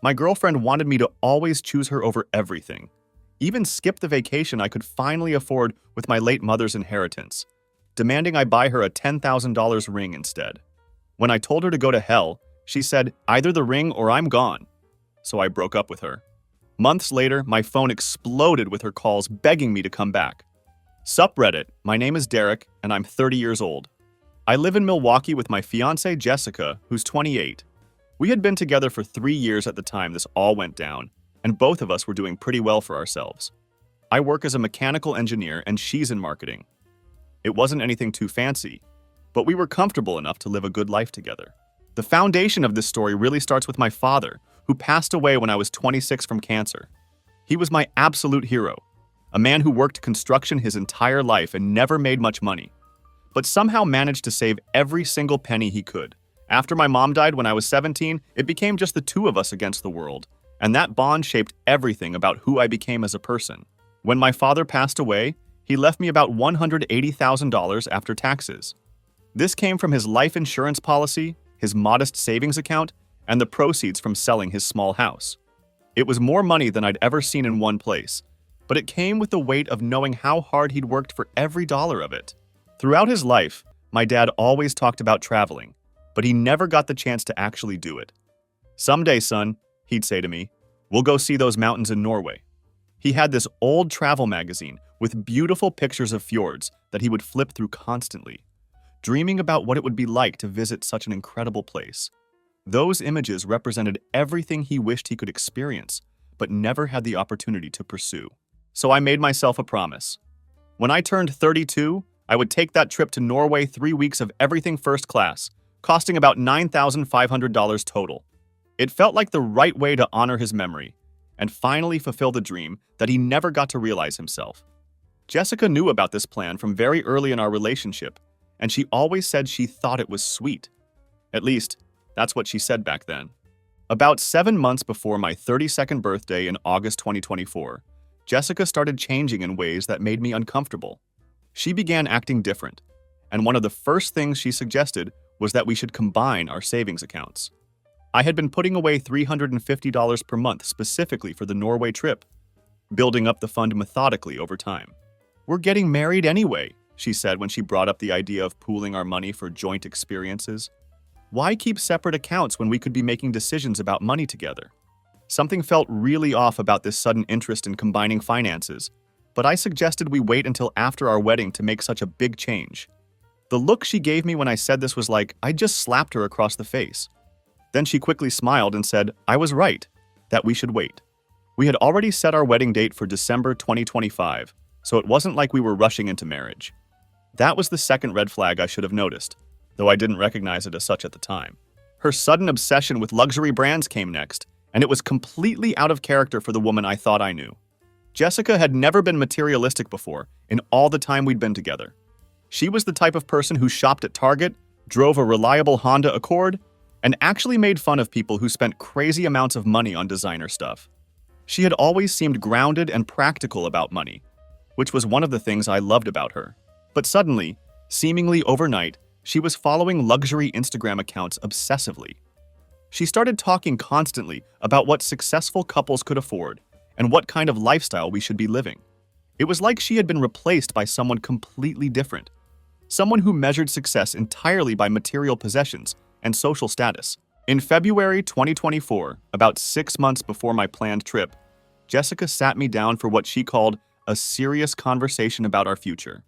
My girlfriend wanted me to always choose her over everything, even skip the vacation I could finally afford with my late mother's inheritance, demanding I buy her a $10,000 ring instead. When I told her to go to hell, she said, "Either the ring or I'm gone." So I broke up with her. Months later, my phone exploded with her calls begging me to come back. Sup Reddit, my name is Derek, and I'm 30 years old. I live in Milwaukee with my fiancée Jessica, who's 28. We had been together for 3 years at the time this all went down, and both of us were doing pretty well for ourselves. I work as a mechanical engineer and she's in marketing. It wasn't anything too fancy, but we were comfortable enough to live a good life together. The foundation of this story really starts with my father, who passed away when I was 26 from cancer. He was my absolute hero, a man who worked construction his entire life and never made much money, but somehow managed to save every single penny he could. After my mom died when I was 17, it became just the two of us against the world, and that bond shaped everything about who I became as a person. When my father passed away, he left me about $180,000 after taxes. This came from his life insurance policy, his modest savings account, and the proceeds from selling his small house. It was more money than I'd ever seen in one place, but it came with the weight of knowing how hard he'd worked for every dollar of it. Throughout his life, my dad always talked about traveling, but he never got the chance to actually do it. "Someday, son," he'd say to me, "we'll go see those mountains in Norway." He had this old travel magazine with beautiful pictures of fjords that he would flip through constantly, dreaming about what it would be like to visit such an incredible place. Those images represented everything he wished he could experience, but never had the opportunity to pursue. So I made myself a promise. When I turned 32, I would take that trip to Norway 3 weeks of everything first class, costing about $9,500 total. It felt like the right way to honor his memory and finally fulfill the dream that he never got to realize himself. Jessica knew about this plan from very early in our relationship, and she always said she thought it was sweet. At least, that's what she said back then. About 7 months before my 32nd birthday in August 2024, Jessica started changing in ways that made me uncomfortable. She began acting different, and one of the first things she suggested was that we should combine our savings accounts. I had been putting away $350 per month specifically for the Norway trip, building up the fund methodically over time. "We're getting married anyway," she said when she brought up the idea of pooling our money for joint experiences. "Why keep separate accounts when we could be making decisions about money together?" Something felt really off about this sudden interest in combining finances, but I suggested we wait until after our wedding to make such a big change. The look she gave me when I said this was like I just slapped her across the face. Then she quickly smiled and said I was right, that we should wait. We had already set our wedding date for December 2025, so it wasn't like we were rushing into marriage. That was the second red flag I should have noticed, though I didn't recognize it as such at the time. Her sudden obsession with luxury brands came next, and it was completely out of character for the woman I thought I knew. Jessica had never been materialistic before in all the time we'd been together. She was the type of person who shopped at Target, drove a reliable Honda Accord, and actually made fun of people who spent crazy amounts of money on designer stuff. She had always seemed grounded and practical about money, which was one of the things I loved about her. But suddenly, seemingly overnight, she was following luxury Instagram accounts obsessively. She started talking constantly about what successful couples could afford and what kind of lifestyle we should be living. It was like she had been replaced by someone completely different, someone who measured success entirely by material possessions and social status. In February 2024, about 6 months before my planned trip, Jessica sat me down for what she called a serious conversation about our future.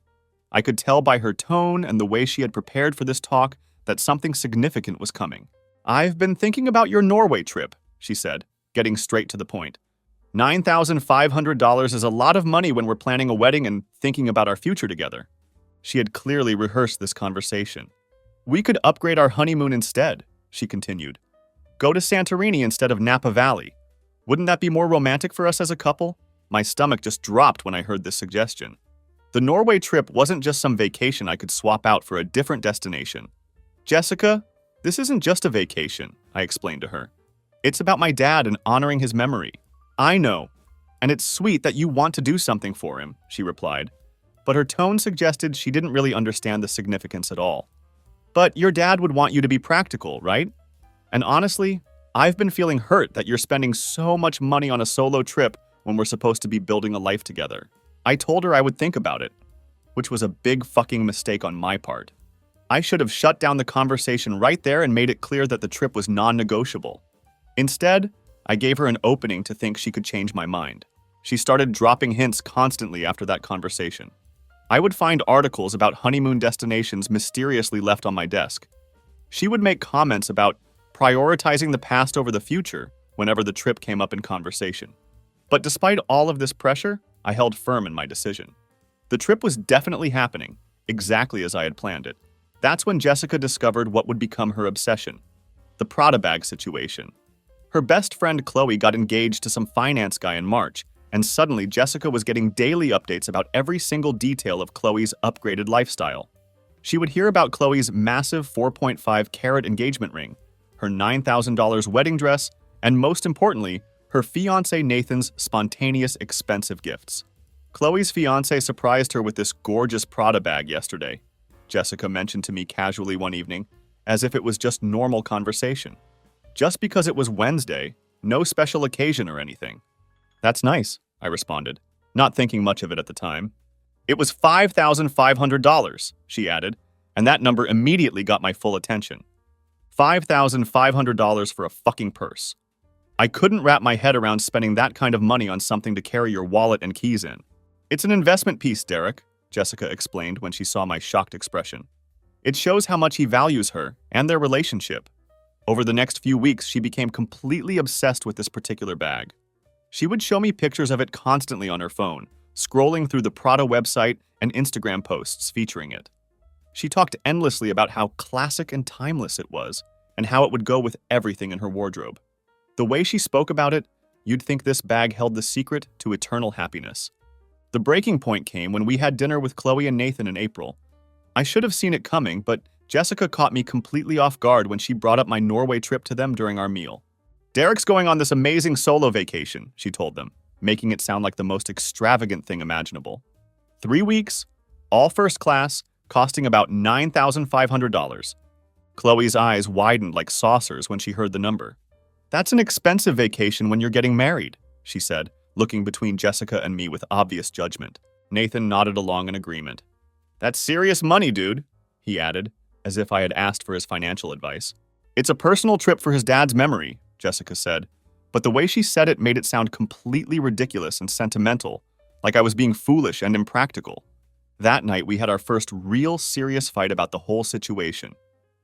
I could tell by her tone and the way she had prepared for this talk that something significant was coming. "I've been thinking about your Norway trip," she said, getting straight to the point. $9,500 is a lot of money when we're planning a wedding and thinking about our future together. She had clearly rehearsed this conversation. "We could upgrade our honeymoon instead," she continued. "Go to Santorini instead of Napa Valley. Wouldn't that be more romantic for us as a couple?" My stomach just dropped when I heard this suggestion. The Norway trip wasn't just some vacation I could swap out for a different destination. "Jessica, this isn't just a vacation," I explained to her. "It's about my dad and honoring his memory." "I know, and it's sweet that you want to do something for him," she replied, but her tone suggested she didn't really understand the significance at all. "But your dad would want you to be practical, right? And honestly, I've been feeling hurt that you're spending so much money on a solo trip when we're supposed to be building a life together. I told her I would think about it, which was a big fucking mistake on my part. I should have shut down the conversation right there and made it clear that the trip was non-negotiable. Instead, I gave her an opening to think she could change my mind. She started dropping hints constantly after that conversation. I would find articles about honeymoon destinations mysteriously left on my desk. She would make comments about prioritizing the past over the future whenever the trip came up in conversation. But despite all of this pressure, I held firm in my decision. The trip was definitely happening, exactly as I had planned it. That's when Jessica discovered what would become her obsession: the Prada bag situation. Her best friend Chloe got engaged to some finance guy in March, and suddenly Jessica was getting daily updates about every single detail of Chloe's upgraded lifestyle. She would hear about Chloe's massive 4.5-carat engagement ring, her $9,000 wedding dress, and most importantly, her fiancé Nathan's spontaneous expensive gifts. Chloe's fiancé surprised her with this gorgeous Prada bag yesterday, Jessica mentioned to me casually one evening, as if it was just normal conversation. Just because it was Wednesday, no special occasion or anything. That's nice, I responded, not thinking much of it at the time. It was $5,500, she added, and that number immediately got my full attention. $5,500 for a fucking purse. I couldn't wrap my head around spending that kind of money on something to carry your wallet and keys in. It's an investment piece, Derek, Jessica explained when she saw my shocked expression. It shows how much he values her and their relationship. Over the next few weeks, she became completely obsessed with this particular bag. She would show me pictures of it constantly on her phone, scrolling through the Prada website and Instagram posts featuring it. She talked endlessly about how classic and timeless it was, and how it would go with everything in her wardrobe. The way she spoke about it, you'd think this bag held the secret to eternal happiness. The breaking point came when we had dinner with Chloe and Nathan in April. I should have seen it coming, but Jessica caught me completely off guard when she brought up my Norway trip to them during our meal. Derek's going on this amazing solo vacation, she told them, making it sound like the most extravagant thing imaginable. 3 weeks, all first class, costing about $9,500. Chloe's eyes widened like saucers when she heard the number. That's an expensive vacation when you're getting married, she said, looking between Jessica and me with obvious judgment. Nathan nodded along in agreement. That's serious money, dude, he added, as if I had asked for his financial advice. It's a personal trip for his dad's memory, Jessica said, but the way she said it made it sound completely ridiculous and sentimental, like I was being foolish and impractical. That night, we had our first real serious fight about the whole situation.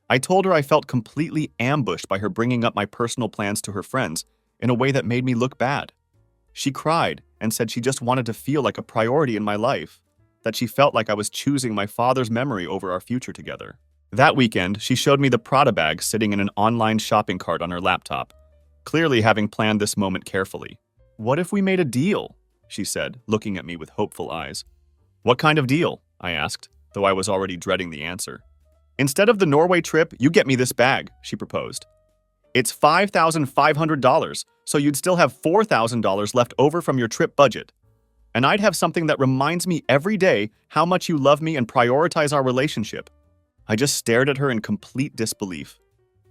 I told her I felt completely ambushed by her bringing up my personal plans to her friends in a way that made me look bad. She cried and said she just wanted to feel like a priority in my life, that she felt like I was choosing my father's memory over our future together. That weekend, she showed me the Prada bag sitting in an online shopping cart on her laptop, clearly having planned this moment carefully. What if we made a deal? She said, looking at me with hopeful eyes. What kind of deal? I asked, though I was already dreading the answer. Instead of the Norway trip, you get me this bag, she proposed. It's $5,500, so you'd still have $4,000 left over from your trip budget. And I'd have something that reminds me every day how much you love me and prioritize our relationship. I just stared at her in complete disbelief.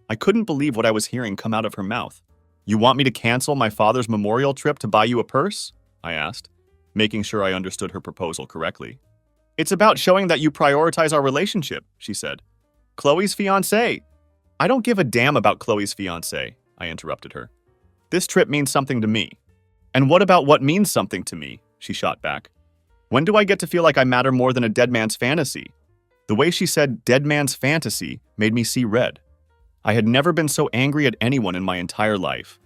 I couldn't believe what I was hearing come out of her mouth. You want me to cancel my father's memorial trip to buy you a purse? I asked, making sure I understood her proposal correctly. It's about showing that you prioritize our relationship, she said. Chloe's fiancé. I don't give a damn about Chloe's fiancé, I interrupted her. This trip means something to me. And what about what means something to me? She shot back. When do I get to feel like I matter more than a dead man's fantasy? The way she said dead man's fantasy made me see red. I had never been so angry at anyone in my entire life.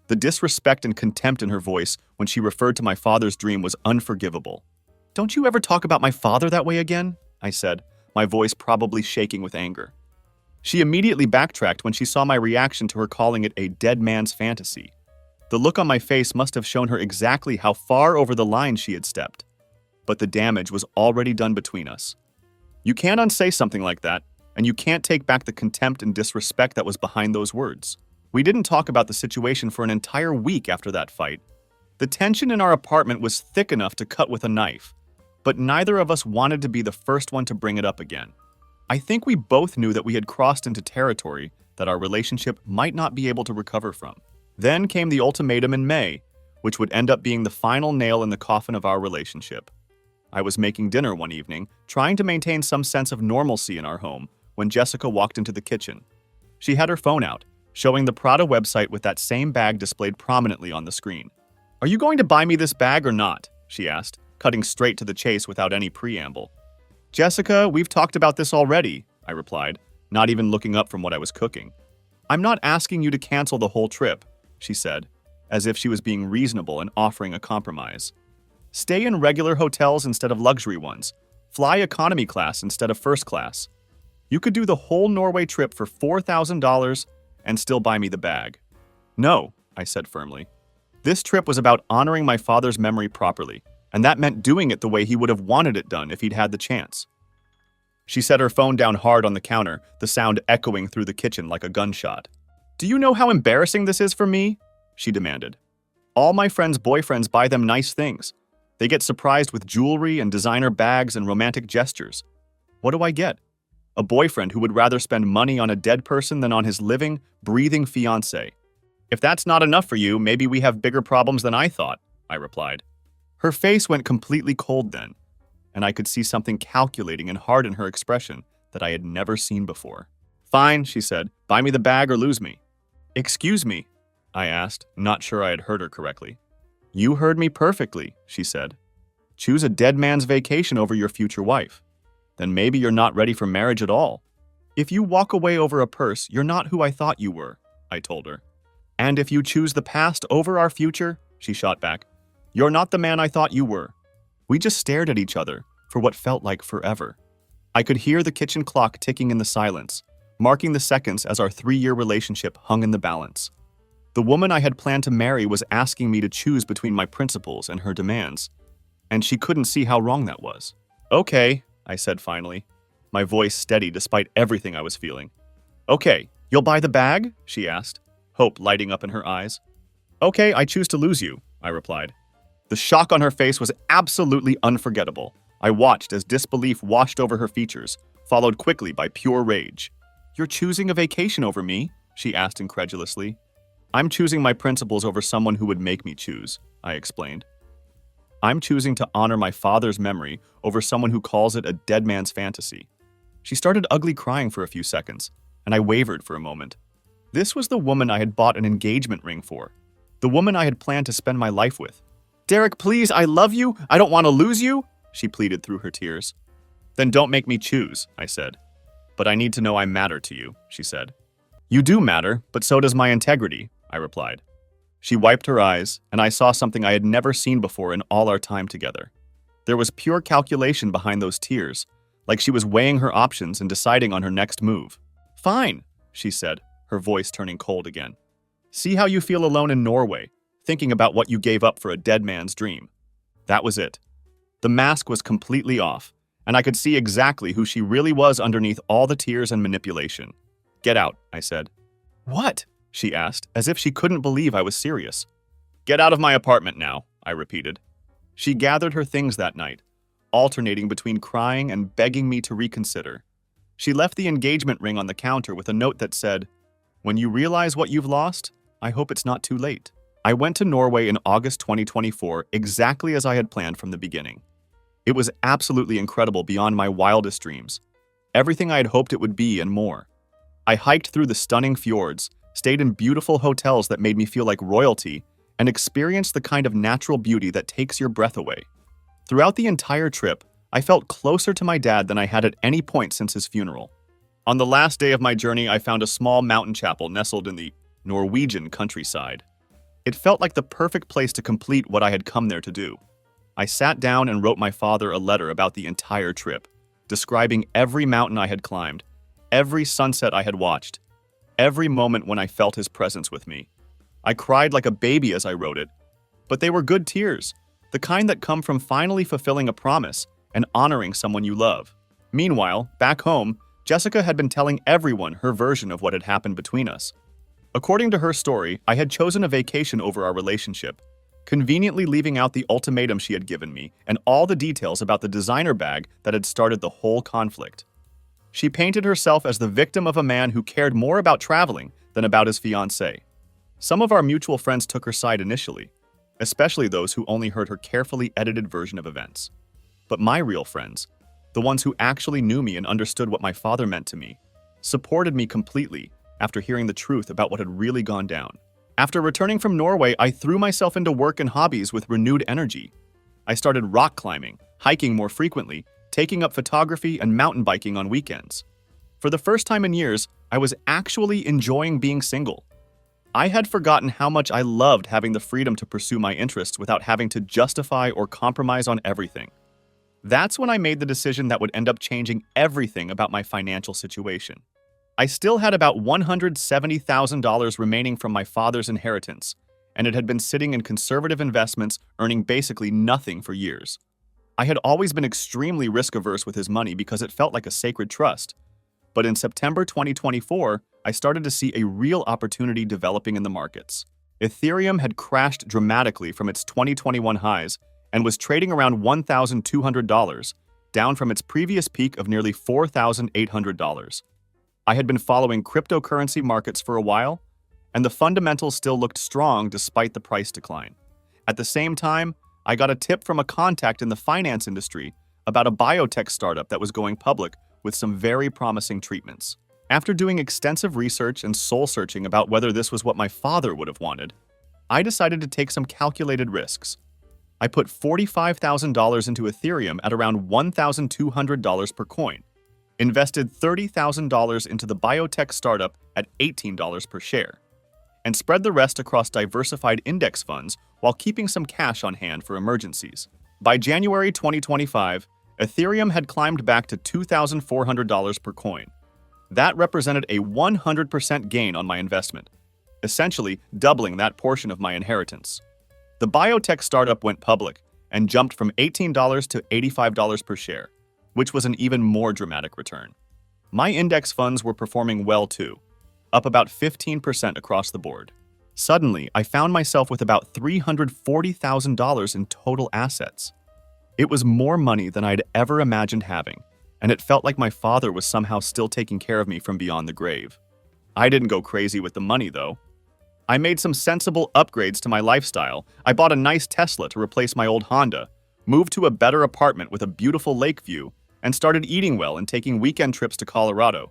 The disrespect and contempt in her voice when she referred to my father's dream was unforgivable. Don't you ever talk about my father that way again? I said, my voice probably shaking with anger. She immediately backtracked when she saw my reaction to her calling it a dead man's fantasy. The look on my face must have shown her exactly how far over the line she had stepped. But the damage was already done between us. You can't unsay something like that, and you can't take back the contempt and disrespect that was behind those words. We didn't talk about the situation for an entire week after that fight. The tension in our apartment was thick enough to cut with a knife, but neither of us wanted to be the first one to bring it up again. I think we both knew that we had crossed into territory that our relationship might not be able to recover from. Then came the ultimatum in May, which would end up being the final nail in the coffin of our relationship. I was making dinner one evening, trying to maintain some sense of normalcy in our home, when Jessica walked into the kitchen. She had her phone out, showing the Prada website with that same bag displayed prominently on the screen. "Are you going to buy me this bag or not?" she asked, cutting straight to the chase without any preamble. "Jessica, we've talked about this already," I replied, not even looking up from what I was cooking. "I'm not asking you to cancel the whole trip," she said, as if she was being reasonable and offering a compromise. "Stay in regular hotels instead of luxury ones. Fly economy class instead of first class. You could do the whole Norway trip for $4,000 and still buy me the bag." "No," I said firmly. This trip was about honoring my father's memory properly, and that meant doing it the way he would have wanted it done if he'd had the chance. She set her phone down hard on the counter, the sound echoing through the kitchen like a gunshot. "Do you know how embarrassing this is for me?" she demanded. "All my friends' boyfriends buy them nice things. They get surprised with jewelry and designer bags and romantic gestures. What do I get? A boyfriend who would rather spend money on a dead person than on his living, breathing fiancé. If that's not enough for you, maybe we have bigger problems than I thought," I replied. Her face went completely cold then, and I could see something calculating and hard in her expression that I had never seen before. "Fine," she said. "Buy me the bag or lose me." "Excuse me?" I asked, not sure I had heard her correctly. "You heard me perfectly," she said. "Choose a dead man's vacation over your future wife. Then maybe you're not ready for marriage at all. If you walk away over a purse, you're not who I thought you were," I told her. "And if you choose the past over our future," she shot back, "you're not the man I thought you were." We just stared at each other for what felt like forever. I could hear the kitchen clock ticking in the silence, marking the seconds as our 3-year relationship hung in the balance. The woman I had planned to marry was asking me to choose between my principles and her demands, and she couldn't see how wrong that was. "Okay," I said finally, my voice steady despite everything I was feeling. "Okay, you'll buy the bag?" she asked, hope lighting up in her eyes. "Okay, I choose to lose you," I replied. The shock on her face was absolutely unforgettable. I watched as disbelief washed over her features, followed quickly by pure rage. "You're choosing a vacation over me?" she asked incredulously. "I'm choosing my principles over someone who would make me choose," I explained. "I'm choosing to honor my father's memory over someone who calls it a dead man's fantasy." She started ugly crying for a few seconds, and I wavered for a moment. This was the woman I had bought an engagement ring for, the woman I had planned to spend my life with. "Derek, please, I love you. I don't want to lose you," she pleaded through her tears. "Then don't make me choose," I said. "But I need to know I matter to you," she said. "You do matter, but so does my integrity," I replied. She wiped her eyes, and I saw something I had never seen before in all our time together. There was pure calculation behind those tears, like she was weighing her options and deciding on her next move. "Fine," she said, her voice turning cold again. "See how you feel alone in Norway, thinking about what you gave up for a dead man's dream." That was it. The mask was completely off, and I could see exactly who she really was underneath all the tears and manipulation. "Get out," I said. "What?" she asked, as if she couldn't believe I was serious. "Get out of my apartment now," I repeated. She gathered her things that night, alternating between crying and begging me to reconsider. She left the engagement ring on the counter with a note that said, "When you realize what you've lost, I hope it's not too late." I went to Norway in August 2024 exactly as I had planned from the beginning. It was absolutely incredible beyond my wildest dreams. Everything I had hoped it would be and more. I hiked through the stunning fjords, stayed in beautiful hotels that made me feel like royalty, and experienced the kind of natural beauty that takes your breath away. Throughout the entire trip, I felt closer to my dad than I had at any point since his funeral. On the last day of my journey, I found a small mountain chapel nestled in the Norwegian countryside. It felt like the perfect place to complete what I had come there to do. I sat down and wrote my father a letter about the entire trip, describing every mountain I had climbed, every sunset I had watched, every moment when I felt his presence with me. I cried like a baby as I wrote it, but they were good tears, the kind that come from finally fulfilling a promise and honoring someone you love. Meanwhile, back home, Jessica had been telling everyone her version of what had happened between us. According to her story, I had chosen a vacation over our relationship, conveniently leaving out the ultimatum she had given me and all the details about the designer bag that had started the whole conflict. She painted herself as the victim of a man who cared more about traveling than about his fiancée. Some of our mutual friends took her side initially, especially those who only heard her carefully edited version of events. But my real friends, the ones who actually knew me and understood what my father meant to me, supported me completely after hearing the truth about what had really gone down. After returning from Norway, I threw myself into work and hobbies with renewed energy. I started rock climbing, hiking more frequently, taking up photography and mountain biking on weekends. For the first time in years, I was actually enjoying being single. I had forgotten how much I loved having the freedom to pursue my interests without having to justify or compromise on everything. That's when I made the decision that would end up changing everything about my financial situation. I still had about $170,000 remaining from my father's inheritance, and it had been sitting in conservative investments, earning basically nothing for years. I had always been extremely risk-averse with his money because it felt like a sacred trust. But in September 2024, I started to see a real opportunity developing in the markets. Ethereum had crashed dramatically from its 2021 highs and was trading around $1,200, down from its previous peak of nearly $4,800. I had been following cryptocurrency markets for a while, and the fundamentals still looked strong despite the price decline. At the same time, I got a tip from a contact in the finance industry about a biotech startup that was going public with some very promising treatments. After doing extensive research and soul-searching about whether this was what my father would have wanted, I decided to take some calculated risks. I put $45,000 into Ethereum at around $1,200 per coin, invested $30,000 into the biotech startup at $18 per share, and spread the rest across diversified index funds while keeping some cash on hand for emergencies. By January 2025, Ethereum had climbed back to $2,400 per coin. That represented a 100% gain on my investment, essentially doubling that portion of my inheritance. The biotech startup went public and jumped from $18 to $85 per share, which was an even more dramatic return. My index funds were performing well too, up about 15% across the board. Suddenly, I found myself with about $340,000 in total assets. It was more money than I'd ever imagined having, and it felt like my father was somehow still taking care of me from beyond the grave. I didn't go crazy with the money, though. I made some sensible upgrades to my lifestyle. I bought a nice Tesla to replace my old Honda, moved to a better apartment with a beautiful lake view, and started eating well and taking weekend trips to Colorado.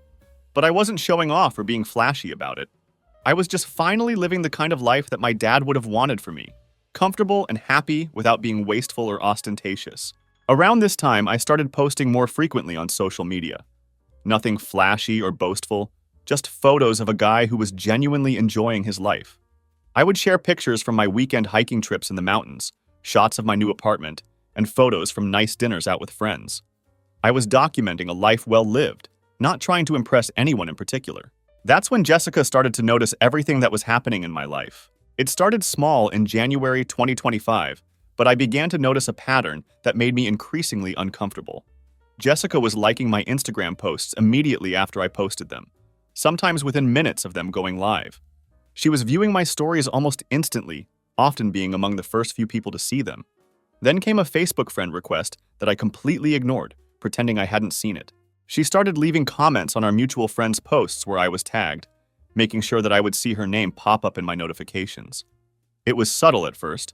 But I wasn't showing off or being flashy about it. I was just finally living the kind of life that my dad would have wanted for me. Comfortable and happy without being wasteful or ostentatious. Around this time, I started posting more frequently on social media. Nothing flashy or boastful, just photos of a guy who was genuinely enjoying his life. I would share pictures from my weekend hiking trips in the mountains, shots of my new apartment, and photos from nice dinners out with friends. I was documenting a life well lived, not trying to impress anyone in particular. That's when Jessica started to notice everything that was happening in my life. It started small in January 2025, but I began to notice a pattern that made me increasingly uncomfortable. Jessica was liking my Instagram posts immediately after I posted them, sometimes within minutes of them going live. She was viewing my stories almost instantly, often being among the first few people to see them. Then came a Facebook friend request that I completely ignored, pretending I hadn't seen it. She started leaving comments on our mutual friends' posts where I was tagged, making sure that I would see her name pop up in my notifications. It was subtle at first,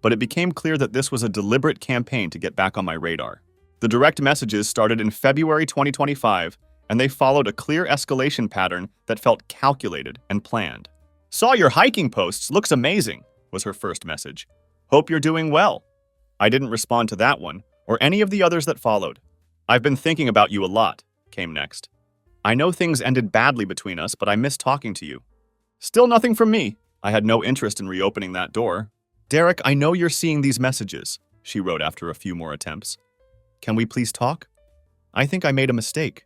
but it became clear that this was a deliberate campaign to get back on my radar. The direct messages started in February 2025, and they followed a clear escalation pattern that felt calculated and planned. "Saw your hiking posts, looks amazing," was her first message. "Hope you're doing well." I didn't respond to that one, or any of the others that followed. "I've been thinking about you a lot," came next. "I know things ended badly between us, but I miss talking to you." Still nothing from me. I had no interest in reopening that door. "Derek, I know you're seeing these messages," she wrote after a few more attempts. "Can we please talk? I think I made a mistake."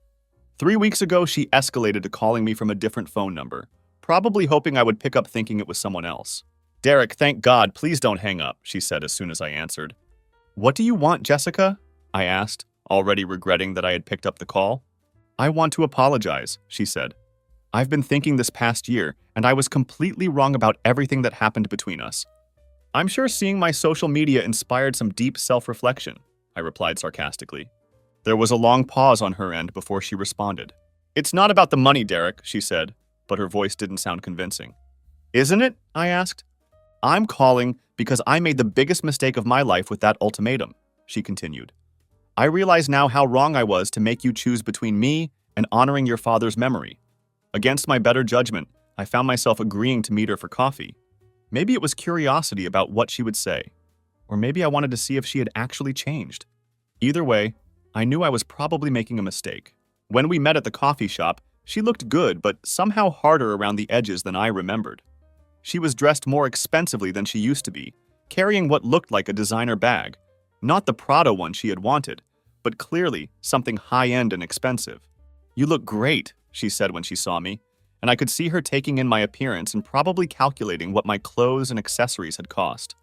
3 weeks ago, she escalated to calling me from a different phone number, probably hoping I would pick up thinking it was someone else. "Derek, thank God, please don't hang up," she said as soon as I answered. "What do you want, Jessica?" I asked, already regretting that I had picked up the call. "I want to apologize," she said. "I've been thinking this past year, and I was completely wrong about everything that happened between us." "I'm sure seeing my social media inspired some deep self-reflection," I replied sarcastically. There was a long pause on her end before she responded. It's not about the money, Derek, she said, but her voice didn't sound convincing. Isn't it? I asked. I'm calling because I made the biggest mistake of my life with that ultimatum, she continued. I realize now how wrong I was to make you choose between me and honoring your father's memory. Against my better judgment, I found myself agreeing to meet her for coffee. Maybe it was curiosity about what she would say, or maybe I wanted to see if she had actually changed. Either way, I knew I was probably making a mistake. When we met at the coffee shop, she looked good, but somehow harder around the edges than I remembered. She was dressed more expensively than she used to be, carrying what looked like a designer bag. Not the Prada one she had wanted, but clearly something high-end and expensive. You look great, she said when she saw me, and I could see her taking in my appearance and probably calculating what my clothes and accessories had cost.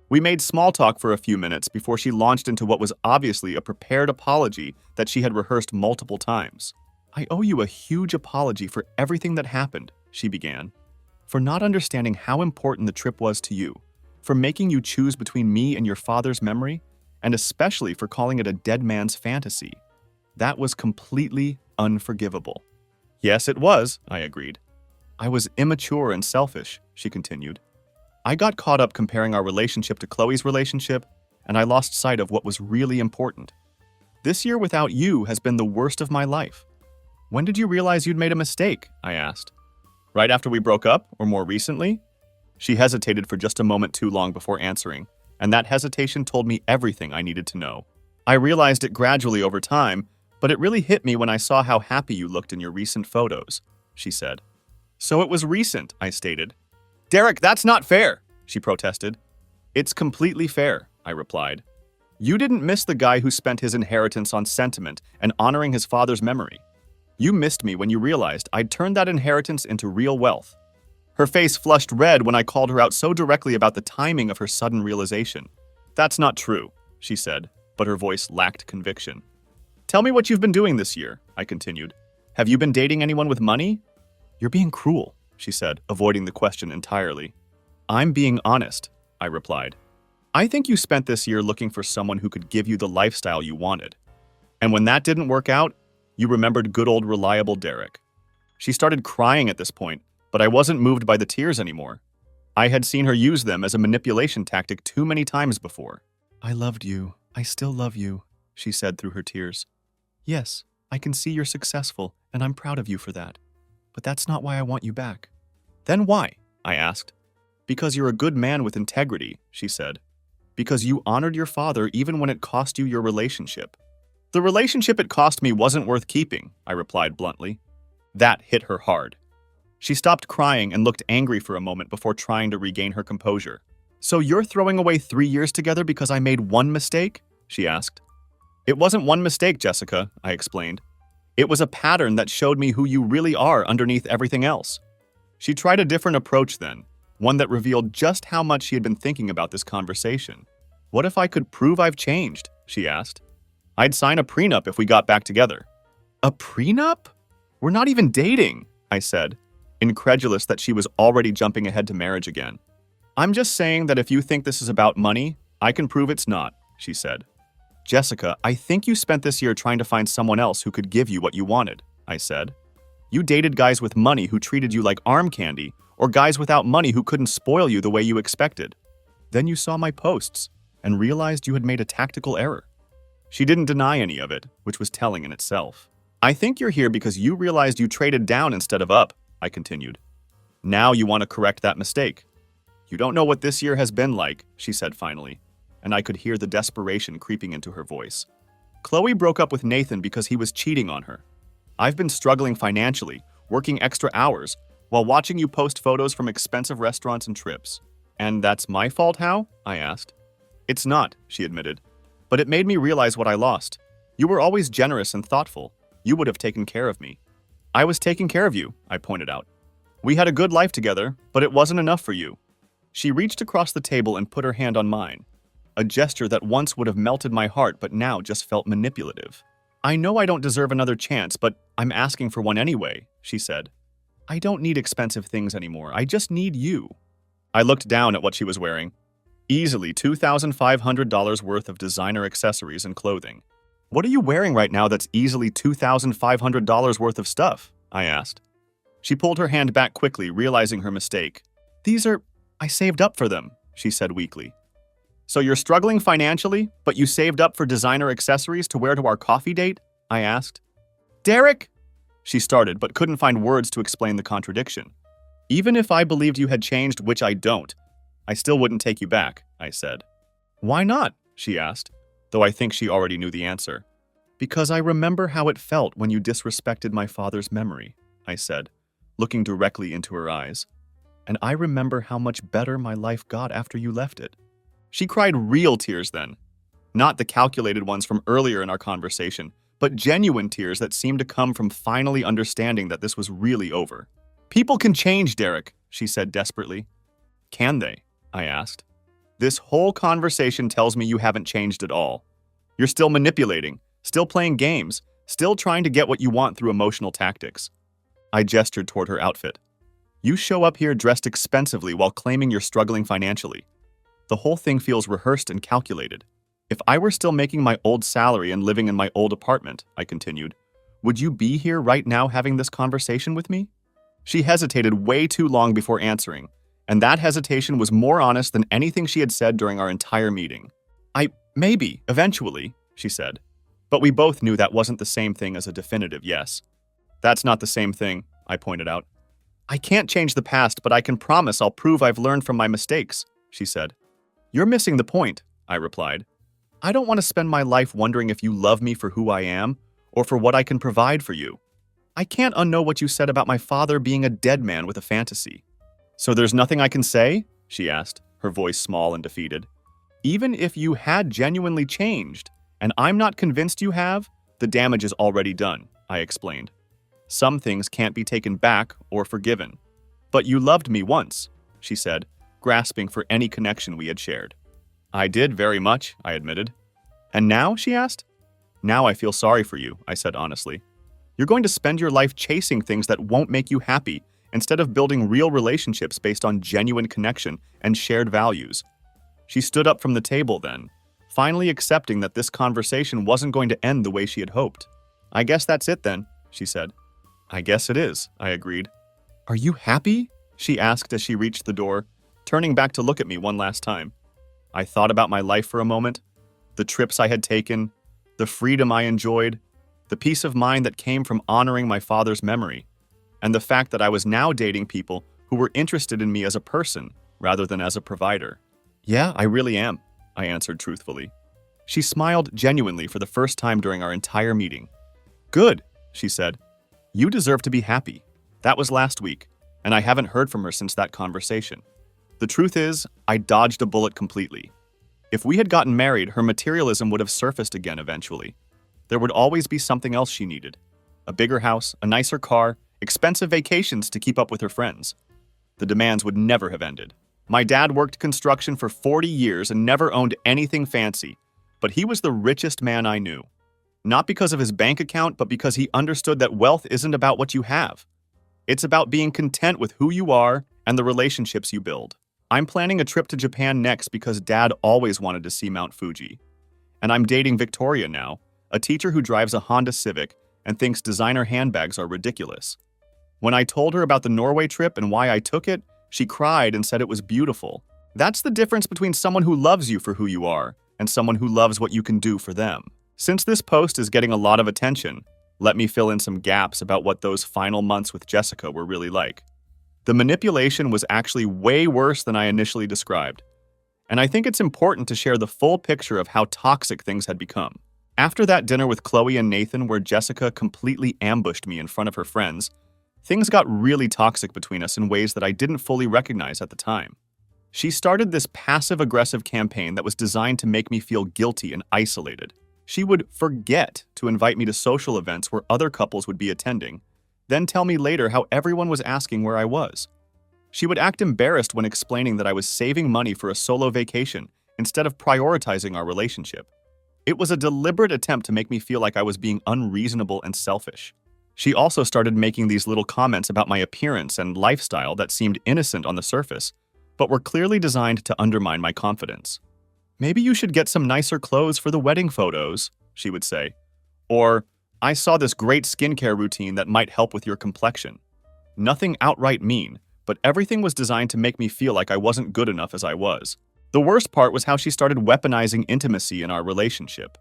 We made small talk for a few minutes before she launched into what was obviously a prepared apology that she had rehearsed multiple times. I owe you a huge apology for everything that happened, she began. For not understanding how important the trip was to you, for making you choose between me and your father's memory, and especially for calling it a dead man's fantasy. That was completely unforgivable. Yes, it was, I agreed. I was immature and selfish, she continued. I got caught up comparing our relationship to Chloe's relationship, and I lost sight of what was really important. This year without you has been the worst of my life. When did you realize you'd made a mistake? I asked. Right after we broke up, or more recently? She hesitated for just a moment too long before answering, and that hesitation told me everything I needed to know. I realized it gradually over time, but it really hit me when I saw how happy you looked in your recent photos, she said. So it was recent, I stated. Derek, that's not fair, she protested. It's completely fair, I replied. You didn't miss the guy who spent his inheritance on sentiment and honoring his father's memory. You missed me when you realized I'd turned that inheritance into real wealth. Her face flushed red when I called her out so directly about the timing of her sudden realization. That's not true, she said, but her voice lacked conviction. Tell me what you've been doing this year, I continued. Have you been dating anyone with money? You're being cruel, she said, avoiding the question entirely. I'm being honest, I replied. I think you spent this year looking for someone who could give you the lifestyle you wanted. And when that didn't work out, you remembered good old reliable Derek. She started crying at this point, but I wasn't moved by the tears anymore. I had seen her use them as a manipulation tactic too many times before. I loved you. I still love you, she said through her tears. Yes, I can see you're successful, and I'm proud of you for that. But that's not why I want you back. Then why? I asked. Because you're a good man with integrity, she said. Because you honored your father even when it cost you your relationship. The relationship it cost me wasn't worth keeping, I replied bluntly. That hit her hard. She stopped crying and looked angry for a moment before trying to regain her composure. So you're throwing away 3 years together because I made one mistake? She asked. It wasn't one mistake, Jessica, I explained. It was a pattern that showed me who you really are underneath everything else. She tried a different approach then, one that revealed just how much she had been thinking about this conversation. What if I could prove I've changed? She asked. I'd sign a prenup if we got back together. A prenup? We're not even dating, I said, incredulous that she was already jumping ahead to marriage again. I'm just saying that if you think this is about money, I can prove it's not, she said. Jessica, I think you spent this year trying to find someone else who could give you what you wanted, I said. You dated guys with money who treated you like arm candy, or guys without money who couldn't spoil you the way you expected. Then you saw my posts and realized you had made a tactical error. She didn't deny any of it, which was telling in itself. I think you're here because you realized you traded down instead of up, I continued. Now you want to correct that mistake. You don't know what this year has been like, she said finally, and I could hear the desperation creeping into her voice. Chloe broke up with Nathan because he was cheating on her. I've been struggling financially, working extra hours, while watching you post photos from expensive restaurants and trips. And that's my fault, how? I asked. It's not, she admitted. But it made me realize what I lost. You were always generous and thoughtful. You would have taken care of me. I was taking care of you, I pointed out. We had a good life together, but it wasn't enough for you. She reached across the table and put her hand on mine, a gesture that once would have melted my heart but now just felt manipulative. I know I don't deserve another chance, but I'm asking for one anyway, she said. I don't need expensive things anymore. I just need you. I looked down at what she was wearing. Easily $2,500 worth of designer accessories and clothing. What are you wearing right now that's easily $2,500 worth of stuff? I asked. She pulled her hand back quickly, realizing her mistake. I saved up for them, she said weakly. So you're struggling financially, but you saved up for designer accessories to wear to our coffee date? I asked. Derek! She started, but couldn't find words to explain the contradiction. Even if I believed you had changed, which I don't, I still wouldn't take you back, I said. Why not? She asked, though I think she already knew the answer. Because I remember how it felt when you disrespected my father's memory, I said, looking directly into her eyes. And I remember how much better my life got after you left it. She cried real tears then, not the calculated ones from earlier in our conversation, but genuine tears that seemed to come from finally understanding that this was really over. People can change, Derek, she said desperately. Can they? I asked. This whole conversation tells me you haven't changed at all. You're still manipulating, still playing games, still trying to get what you want through emotional tactics. I gestured toward her outfit. You show up here dressed expensively while claiming you're struggling financially. The whole thing feels rehearsed and calculated. If I were still making my old salary and living in my old apartment, I continued, would you be here right now having this conversation with me? She hesitated way too long before answering, and that hesitation was more honest than anything she had said during our entire meeting. Maybe, eventually, she said. But we both knew that wasn't the same thing as a definitive yes. That's not the same thing, I pointed out. I can't change the past, but I can promise I'll prove I've learned from my mistakes, she said. You're missing the point, I replied. I don't want to spend my life wondering if you love me for who I am or for what I can provide for you. I can't unknow what you said about my father being a dead man with a fantasy. So there's nothing I can say? She asked, her voice small and defeated. Even if you had genuinely changed, and I'm not convinced you have, the damage is already done, I explained. Some things can't be taken back or forgiven. But you loved me once, she said, grasping for any connection we had shared. I did very much, I admitted. And now, she asked? Now I feel sorry for you, I said honestly. You're going to spend your life chasing things that won't make you happy instead of building real relationships based on genuine connection and shared values. She stood up from the table then, finally accepting that this conversation wasn't going to end the way she had hoped. I guess that's it then, she said. I guess it is, I agreed. Are you happy? She asked as she reached the door, turning back to look at me one last time. I thought about my life for a moment, the trips I had taken, the freedom I enjoyed, the peace of mind that came from honoring my father's memory, and the fact that I was now dating people who were interested in me as a person rather than as a provider. Yeah, I really am, I answered truthfully. She smiled genuinely for the first time during our entire meeting. Good, she said. You deserve to be happy. That was last week, and I haven't heard from her since that conversation. The truth is, I dodged a bullet completely. If we had gotten married, her materialism would have surfaced again eventually. There would always be something else she needed. A bigger house, a nicer car, expensive vacations to keep up with her friends. The demands would never have ended. My dad worked construction for 40 years and never owned anything fancy, but he was the richest man I knew. Not because of his bank account, but because he understood that wealth isn't about what you have. It's about being content with who you are and the relationships you build. I'm planning a trip to Japan next because Dad always wanted to see Mount Fuji. And I'm dating Victoria now, a teacher who drives a Honda Civic and thinks designer handbags are ridiculous. When I told her about the Norway trip and why I took it, she cried and said it was beautiful. That's the difference between someone who loves you for who you are and someone who loves what you can do for them. Since this post is getting a lot of attention, let me fill in some gaps about what those final months with Jessica were really like. The manipulation was actually way worse than I initially described, and I think it's important to share the full picture of how toxic things had become. After that dinner with Chloe and Nathan where Jessica completely ambushed me in front of her friends, things got really toxic between us in ways that I didn't fully recognize at the time. She started this passive-aggressive campaign that was designed to make me feel guilty and isolated. She would forget to invite me to social events where other couples would be attending, then tell me later how everyone was asking where I was. She would act embarrassed when explaining that I was saving money for a solo vacation instead of prioritizing our relationship. It was a deliberate attempt to make me feel like I was being unreasonable and selfish. She also started making these little comments about my appearance and lifestyle that seemed innocent on the surface, but were clearly designed to undermine my confidence. Maybe you should get some nicer clothes for the wedding photos, she would say. Or, I saw this great skincare routine that might help with your complexion. Nothing outright mean, but everything was designed to make me feel like I wasn't good enough as I was. The worst part was how she started weaponizing intimacy in our relationship.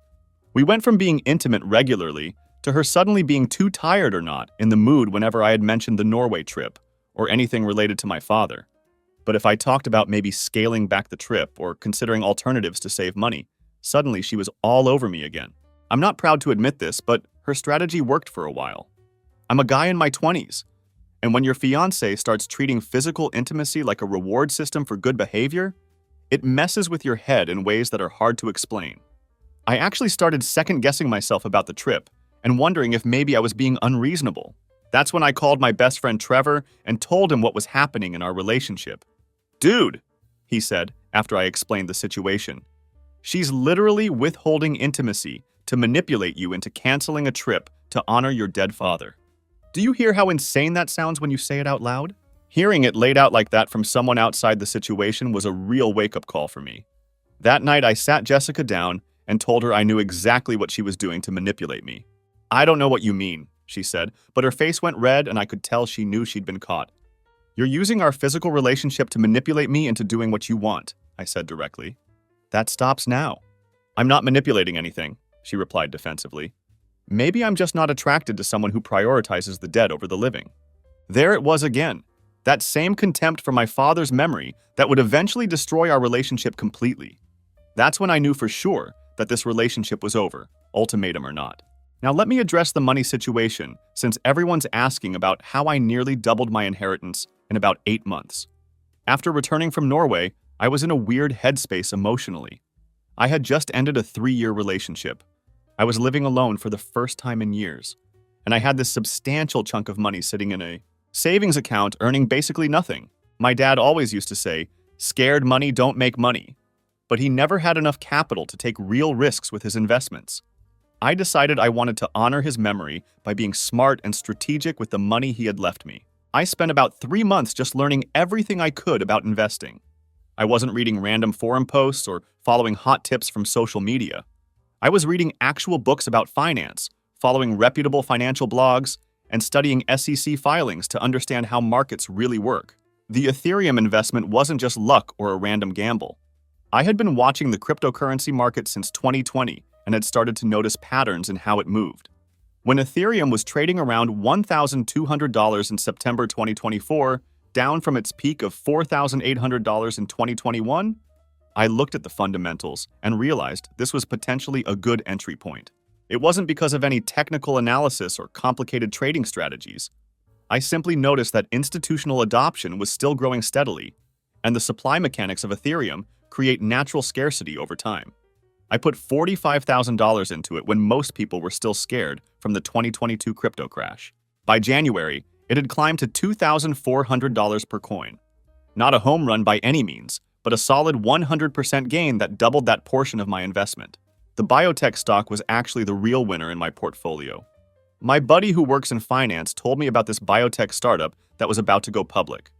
We went from being intimate regularly to her suddenly being too tired or not in the mood whenever I had mentioned the Norway trip or anything related to my father. But if I talked about maybe scaling back the trip or considering alternatives to save money, suddenly she was all over me again. I'm not proud to admit this, but her strategy worked for a while. I'm a guy in my 20s, and when your fiancé starts treating physical intimacy like a reward system for good behavior, it messes with your head in ways that are hard to explain. I actually started second-guessing myself about the trip and wondering if maybe I was being unreasonable. That's when I called my best friend Trevor and told him what was happening in our relationship. "Dude," he said after I explained the situation, "she's literally withholding intimacy to manipulate you into canceling a trip to honor your dead father." Do you hear how insane that sounds when you say it out loud? Hearing it laid out like that from someone outside the situation was a real wake-up call for me. That night, I sat Jessica down and told her I knew exactly what she was doing to manipulate me. "I don't know what you mean," she said, but her face went red and I could tell she knew she'd been caught. "You're using our physical relationship to manipulate me into doing what you want," I said directly. "That stops now." "I'm not manipulating anything," she replied defensively. "Maybe I'm just not attracted to someone who prioritizes the dead over the living." There it was again. That same contempt for my father's memory that would eventually destroy our relationship completely. That's when I knew for sure that this relationship was over, ultimatum or not. Now let me address the money situation, since everyone's asking about how I nearly doubled my inheritance in about 8 months. After returning from Norway, I was in a weird headspace emotionally. I had just ended a 3-year relationship. I was living alone for the first time in years, and I had this substantial chunk of money sitting in a savings account earning basically nothing. My dad always used to say, "Scared money don't make money," but he never had enough capital to take real risks with his investments. I decided I wanted to honor his memory by being smart and strategic with the money he had left me. I spent about 3 months just learning everything I could about investing. I wasn't reading random forum posts or following hot tips from social media. I was reading actual books about finance, following reputable financial blogs, and studying SEC filings to understand how markets really work. The Ethereum investment wasn't just luck or a random gamble. I had been watching the cryptocurrency market since 2020 and had started to notice patterns in how it moved. When Ethereum was trading around $1,200 in September 2024, down from its peak of $4,800 in 2021, I looked at the fundamentals and realized this was potentially a good entry point. It wasn't because of any technical analysis or complicated trading strategies. I simply noticed that institutional adoption was still growing steadily, and the supply mechanics of Ethereum create natural scarcity over time. I put $45,000 into it when most people were still scared from the 2022 crypto crash. By January, it had climbed to $2,400 per coin. Not a home run by any means, but a solid 100% gain that doubled that portion of my investment. The biotech stock was actually the real winner in my portfolio. My buddy who works in finance told me about this biotech startup that was about to go public.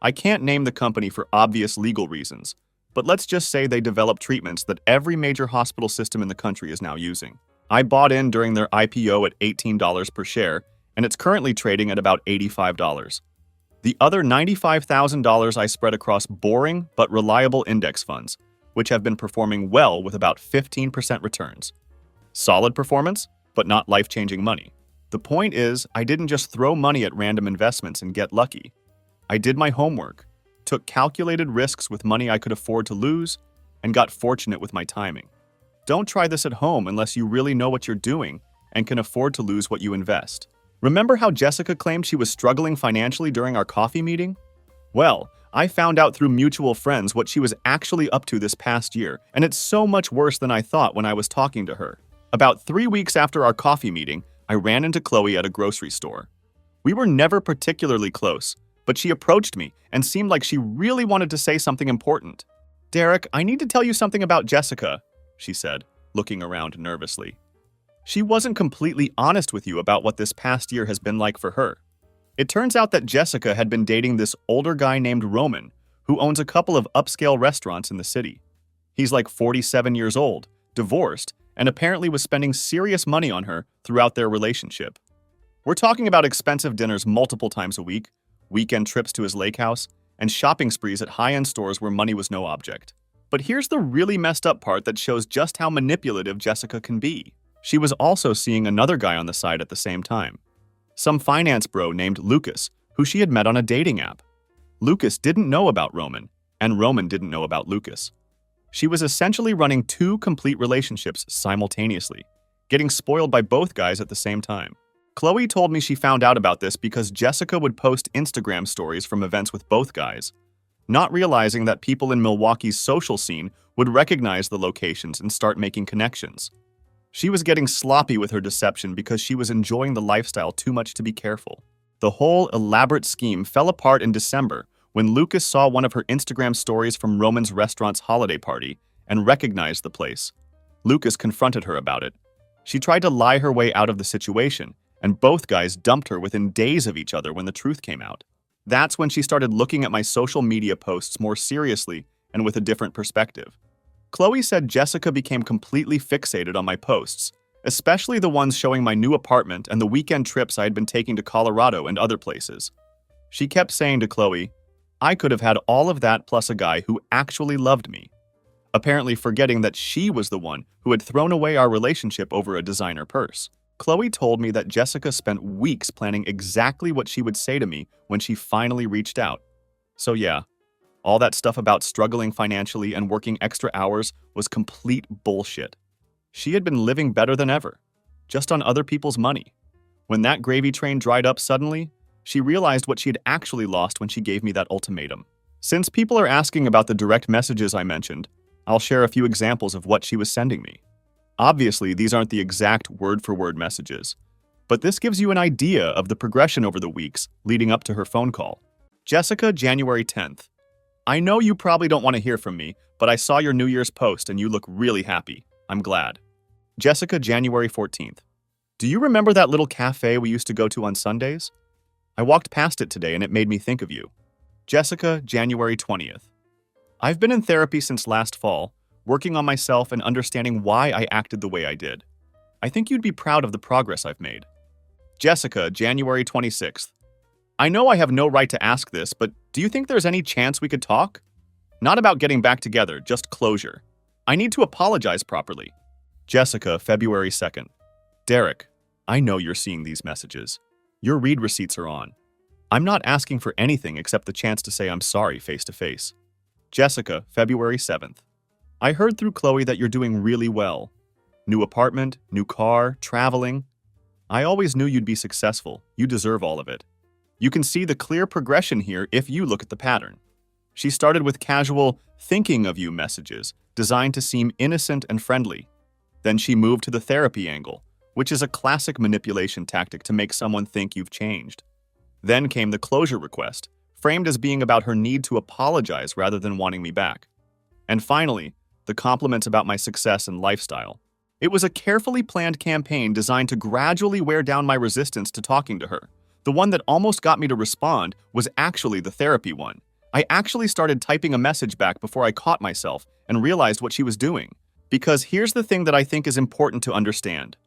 I can't name the company for obvious legal reasons, but let's just say they develop treatments that every major hospital system in the country is now using. I bought in during their IPO at $18 per share, and it's currently trading at about $85. The other $95,000 I spread across boring but reliable index funds, which have been performing well with about 15% returns. Solid performance, but not life-changing money. The point is, I didn't just throw money at random investments and get lucky. I did my homework, took calculated risks with money I could afford to lose, and got fortunate with my timing. Don't try this at home unless you really know what you're doing and can afford to lose what you invest. Remember how Jessica claimed she was struggling financially during our coffee meeting? Well, I found out through mutual friends what she was actually up to this past year, and it's so much worse than I thought when I was talking to her. About 3 weeks after our coffee meeting, I ran into Chloe at a grocery store. We were never particularly close, but she approached me and seemed like she really wanted to say something important. "Derek, I need to tell you something about Jessica," she said, looking around nervously. "She wasn't completely honest with you about what this past year has been like for her. It turns out that Jessica had been dating this older guy named Roman, who owns a couple of upscale restaurants in the city. He's like 47 years old, divorced, and apparently was spending serious money on her throughout their relationship. We're talking about expensive dinners multiple times a week, weekend trips to his lake house, and shopping sprees at high-end stores where money was no object. But here's the really messed up part that shows just how manipulative Jessica can be. She was also seeing another guy on the side at the same time. Some finance bro named Lucas, who she had met on a dating app. Lucas didn't know about Roman, and Roman didn't know about Lucas. She was essentially running two complete relationships simultaneously, getting spoiled by both guys at the same time. Chloe told me she found out about this because Jessica would post Instagram stories from events with both guys, not realizing that people in Milwaukee's social scene would recognize the locations and start making connections. She was getting sloppy with her deception because she was enjoying the lifestyle too much to be careful. The whole elaborate scheme fell apart in December when Lucas saw one of her Instagram stories from Roman's restaurant's holiday party and recognized the place. Lucas confronted her about it. She tried to lie her way out of the situation, and both guys dumped her within days of each other when the truth came out. That's when she started looking at my social media posts more seriously and with a different perspective. Chloe said Jessica became completely fixated on my posts, especially the ones showing my new apartment and the weekend trips I had been taking to Colorado and other places. She kept saying to Chloe, I could have had all of that plus a guy who actually loved me, apparently forgetting that she was the one who had thrown away our relationship over a designer purse. Chloe told me that Jessica spent weeks planning exactly what she would say to me when she finally reached out. So yeah, all that stuff about struggling financially and working extra hours was complete bullshit. She had been living better than ever, just on other people's money. When that gravy train dried up suddenly, she realized what she had actually lost when she gave me that ultimatum. Since people are asking about the direct messages I mentioned, I'll share a few examples of what she was sending me. Obviously, these aren't the exact word-for-word messages, but this gives you an idea of the progression over the weeks leading up to her phone call. Jessica, January 10th. I know you probably don't want to hear from me, but I saw your New Year's post and you look really happy. I'm glad. Jessica, January 14th. Do you remember that little cafe we used to go to on Sundays? I walked past it today and it made me think of you. Jessica, January 20th. I've been in therapy since last fall, working on myself and understanding why I acted the way I did. I think you'd be proud of the progress I've made. Jessica, January 26th. I know I have no right to ask this, but do you think there's any chance we could talk? Not about getting back together, just closure. I need to apologize properly. Jessica, February 2nd. Derek, I know you're seeing these messages. Your read receipts are on. I'm not asking for anything except the chance to say I'm sorry face to face. Jessica, February 7th. I heard through Chloe that you're doing really well. New apartment, new car, traveling. I always knew you'd be successful. You deserve all of it. You can see the clear progression here if you look at the pattern. She started with casual, thinking of you messages, designed to seem innocent and friendly. Then she moved to the therapy angle, which is a classic manipulation tactic to make someone think you've changed. Then came the closure request, framed as being about her need to apologize rather than wanting me back. And finally, the compliments about my success and lifestyle. It was a carefully planned campaign designed to gradually wear down my resistance to talking to her. The one that almost got me to respond was actually the therapy one. I actually started typing a message back before I caught myself and realized what she was doing. Because here's the thing that I think is important to understand.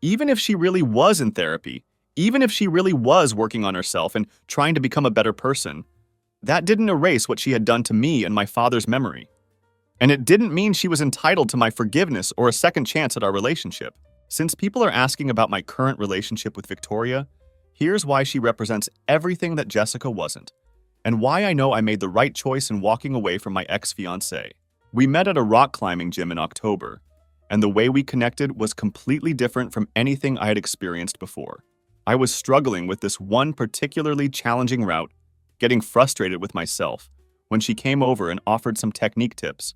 Even if she really was in therapy, even if she really was working on herself and trying to become a better person, that didn't erase what she had done to me and my father's memory. And it didn't mean she was entitled to my forgiveness or a second chance at our relationship. Since people are asking about my current relationship with Victoria, here's why she represents everything that Jessica wasn't, and why I know I made the right choice in walking away from my ex-fiancé. We met at a rock climbing gym in October, and the way we connected was completely different from anything I had experienced before. I was struggling with this one particularly challenging route, getting frustrated with myself, when she came over and offered some technique tips.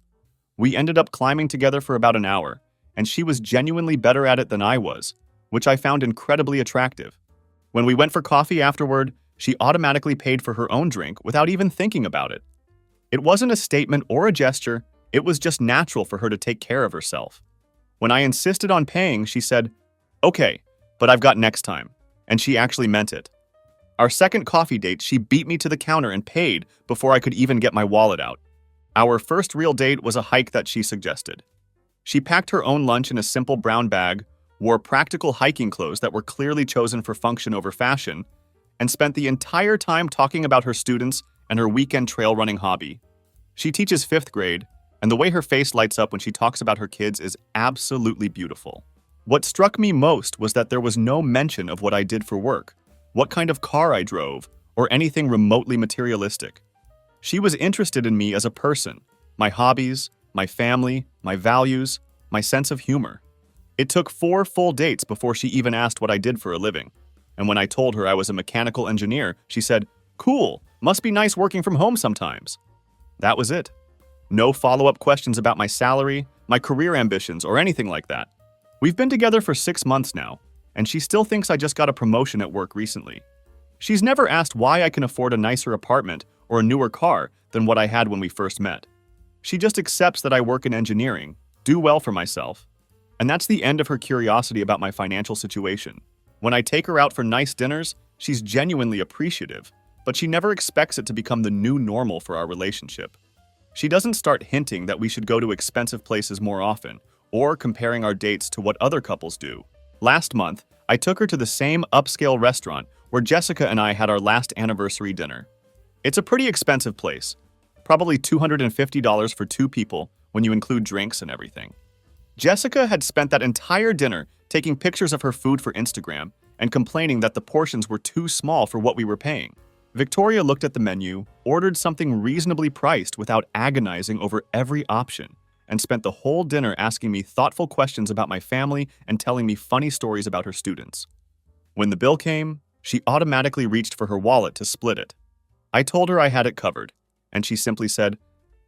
We ended up climbing together for about an hour, and she was genuinely better at it than I was, which I found incredibly attractive. When we went for coffee afterward, she automatically paid for her own drink without even thinking about it. It wasn't a statement or a gesture, it was just natural for her to take care of herself. When I insisted on paying, she said, "Okay, but I've got next time," and she actually meant it. Our second coffee date, she beat me to the counter and paid before I could even get my wallet out. Our first real date was a hike that she suggested. She packed her own lunch in a simple brown bag, wore practical hiking clothes that were clearly chosen for function over fashion, and spent the entire time talking about her students and her weekend trail running hobby. She teaches 5th grade, and the way her face lights up when she talks about her kids is absolutely beautiful. What struck me most was that there was no mention of what I did for work, what kind of car I drove, or anything remotely materialistic. She was interested in me as a person, my hobbies, my family, my values, my sense of humor. It took 4 full dates before she even asked what I did for a living. And when I told her I was a mechanical engineer, she said, "Cool, must be nice working from home sometimes." That was it. No follow-up questions about my salary, my career ambitions, or anything like that. We've been together for 6 months now, and she still thinks I just got a promotion at work recently. She's never asked why I can afford a nicer apartment or a newer car than what I had when we first met. She just accepts that I work in engineering, do well for myself, and that's the end of her curiosity about my financial situation. When I take her out for nice dinners, she's genuinely appreciative, but she never expects it to become the new normal for our relationship. She doesn't start hinting that we should go to expensive places more often, or comparing our dates to what other couples do. Last month, I took her to the same upscale restaurant where Jessica and I had our last anniversary dinner. It's a pretty expensive place, probably $250 for 2 people when you include drinks and everything. Jessica had spent that entire dinner taking pictures of her food for Instagram and complaining that the portions were too small for what we were paying. Victoria looked at the menu, ordered something reasonably priced without agonizing over every option, and spent the whole dinner asking me thoughtful questions about my family and telling me funny stories about her students. When the bill came, she automatically reached for her wallet to split it. I told her I had it covered, and she simply said,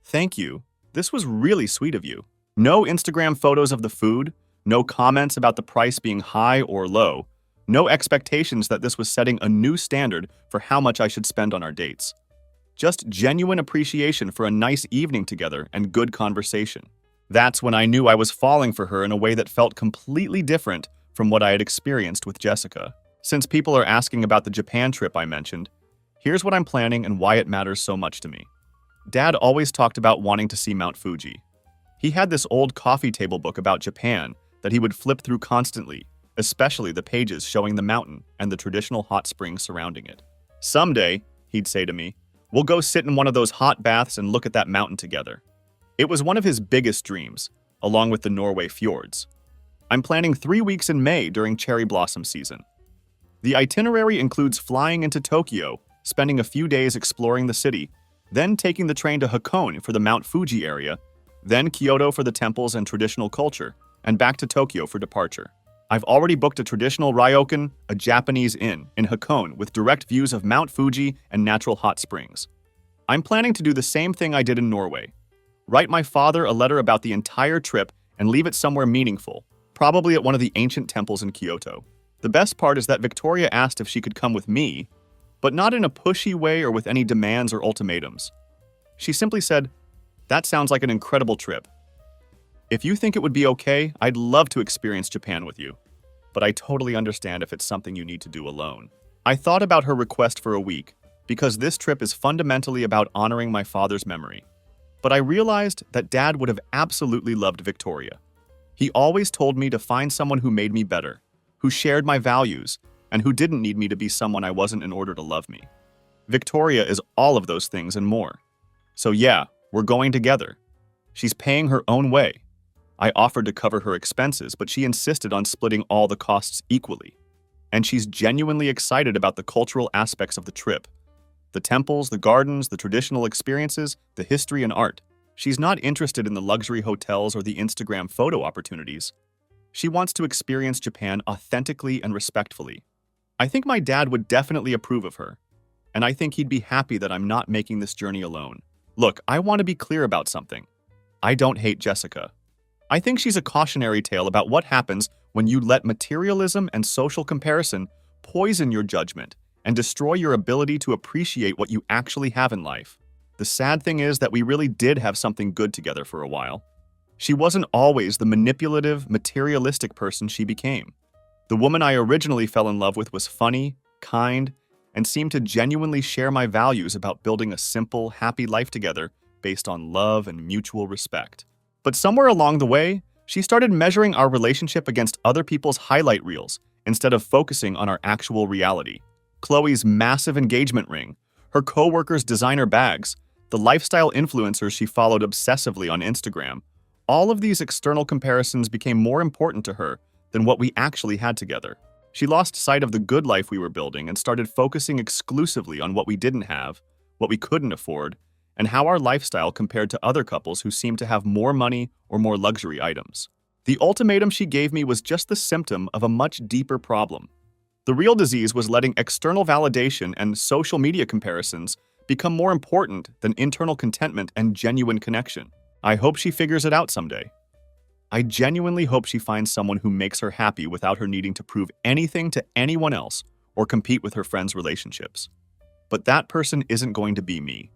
"Thank you. This was really sweet of you." No Instagram photos of the food, no comments about the price being high or low, no expectations that this was setting a new standard for how much I should spend on our dates. Just genuine appreciation for a nice evening together and good conversation. That's when I knew I was falling for her in a way that felt completely different from what I had experienced with Jessica. Since people are asking about the Japan trip I mentioned, here's what I'm planning and why it matters so much to me. Dad always talked about wanting to see Mount Fuji. He had this old coffee table book about Japan that he would flip through constantly, especially the pages showing the mountain and the traditional hot springs surrounding it. "Someday," he'd say to me, "we'll go sit in one of those hot baths and look at that mountain together." It was one of his biggest dreams, along with the Norway fjords. I'm planning 3 weeks in May during cherry blossom season. The itinerary includes flying into Tokyo, spending a few days exploring the city, then taking the train to Hakone for the Mount Fuji area, then Kyoto for the temples and traditional culture, and back to Tokyo for departure. I've already booked a traditional ryokan, a Japanese inn, in Hakone with direct views of Mount Fuji and natural hot springs. I'm planning to do the same thing I did in Norway. Write my father a letter about the entire trip and leave it somewhere meaningful, probably at one of the ancient temples in Kyoto. The best part is that Victoria asked if she could come with me, but not in a pushy way or with any demands or ultimatums. She simply said, "That sounds like an incredible trip. If you think it would be okay, I'd love to experience Japan with you, but I totally understand if it's something you need to do alone." I thought about her request for a week, because this trip is fundamentally about honoring my father's memory. But I realized that Dad would have absolutely loved Victoria. He always told me to find someone who made me better, who shared my values, and who didn't need me to be someone I wasn't in order to love me. Victoria is all of those things and more. So yeah, we're going together. She's paying her own way. I offered to cover her expenses, but she insisted on splitting all the costs equally. And she's genuinely excited about the cultural aspects of the trip. The temples, the gardens, the traditional experiences, the history and art. She's not interested in the luxury hotels or the Instagram photo opportunities. She wants to experience Japan authentically and respectfully. I think my dad would definitely approve of her, and I think he'd be happy that I'm not making this journey alone. Look, I want to be clear about something. I don't hate Jessica. I think she's a cautionary tale about what happens when you let materialism and social comparison poison your judgment and destroy your ability to appreciate what you actually have in life. The sad thing is that we really did have something good together for a while. She wasn't always the manipulative, materialistic person she became. The woman I originally fell in love with was funny, kind, and seemed to genuinely share my values about building a simple, happy life together based on love and mutual respect. But somewhere along the way, She started measuring our relationship against other people's highlight reels instead of focusing on our actual reality. Chloe's massive engagement ring, her coworkers' designer bags, the lifestyle influencers she followed obsessively on Instagram, all of these external comparisons became more important to her than what we actually had together. She lost sight of the good life we were building and started focusing exclusively on what we didn't have, what we couldn't afford, and how our lifestyle compared to other couples who seemed to have more money or more luxury items. The ultimatum she gave me was just the symptom of a much deeper problem. The real disease was letting external validation and social media comparisons become more important than internal contentment and genuine connection. I hope she figures it out someday. I genuinely hope she finds someone who makes her happy without her needing to prove anything to anyone else or compete with her friends' relationships. But that person isn't going to be me,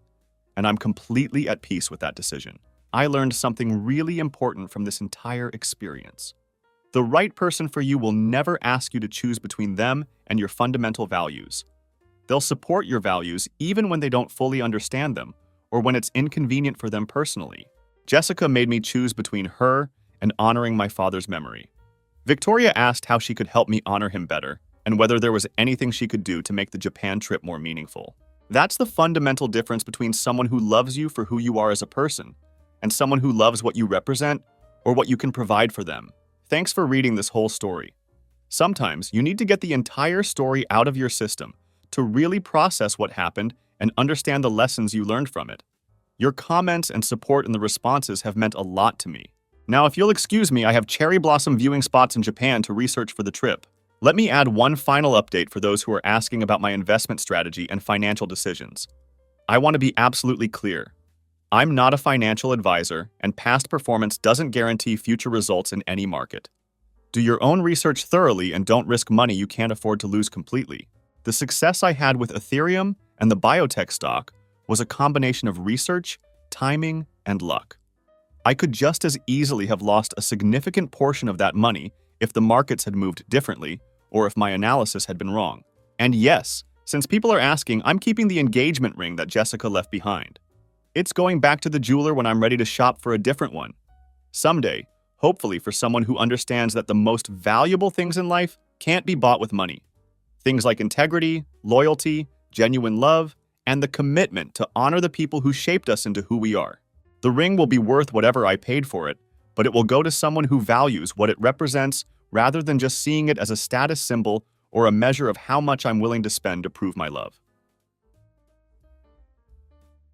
and I'm completely at peace with that decision. I learned something really important from this entire experience. The right person for you will never ask you to choose between them and your fundamental values. They'll support your values even when they don't fully understand them or when it's inconvenient for them personally. Jessica made me choose between her and honoring my father's memory. Victoria asked how she could help me honor him better and whether there was anything she could do to make the Japan trip more meaningful. That's the fundamental difference between someone who loves you for who you are as a person and someone who loves what you represent or what you can provide for them. Thanks for reading this whole story. Sometimes you need to get the entire story out of your system to really process what happened and understand the lessons you learned from it. Your comments and support in the responses have meant a lot to me. Now, if you'll excuse me, I have cherry blossom viewing spots in Japan to research for the trip. Let me add one final update for those who are asking about my investment strategy and financial decisions. I want to be absolutely clear. I'm not a financial advisor, and past performance doesn't guarantee future results in any market. Do your own research thoroughly and don't risk money you can't afford to lose completely. The success I had with Ethereum and the biotech stock was a combination of research, timing, and luck. I could just as easily have lost a significant portion of that money if the markets had moved differently or if my analysis had been wrong. And yes, since people are asking, I'm keeping the engagement ring that Jessica left behind. It's going back to the jeweler when I'm ready to shop for a different one. Someday, hopefully for someone who understands that the most valuable things in life can't be bought with money. Things like integrity, loyalty, genuine love, and the commitment to honor the people who shaped us into who we are. The ring will be worth whatever I paid for it, but it will go to someone who values what it represents rather than just seeing it as a status symbol or a measure of how much I'm willing to spend to prove my love.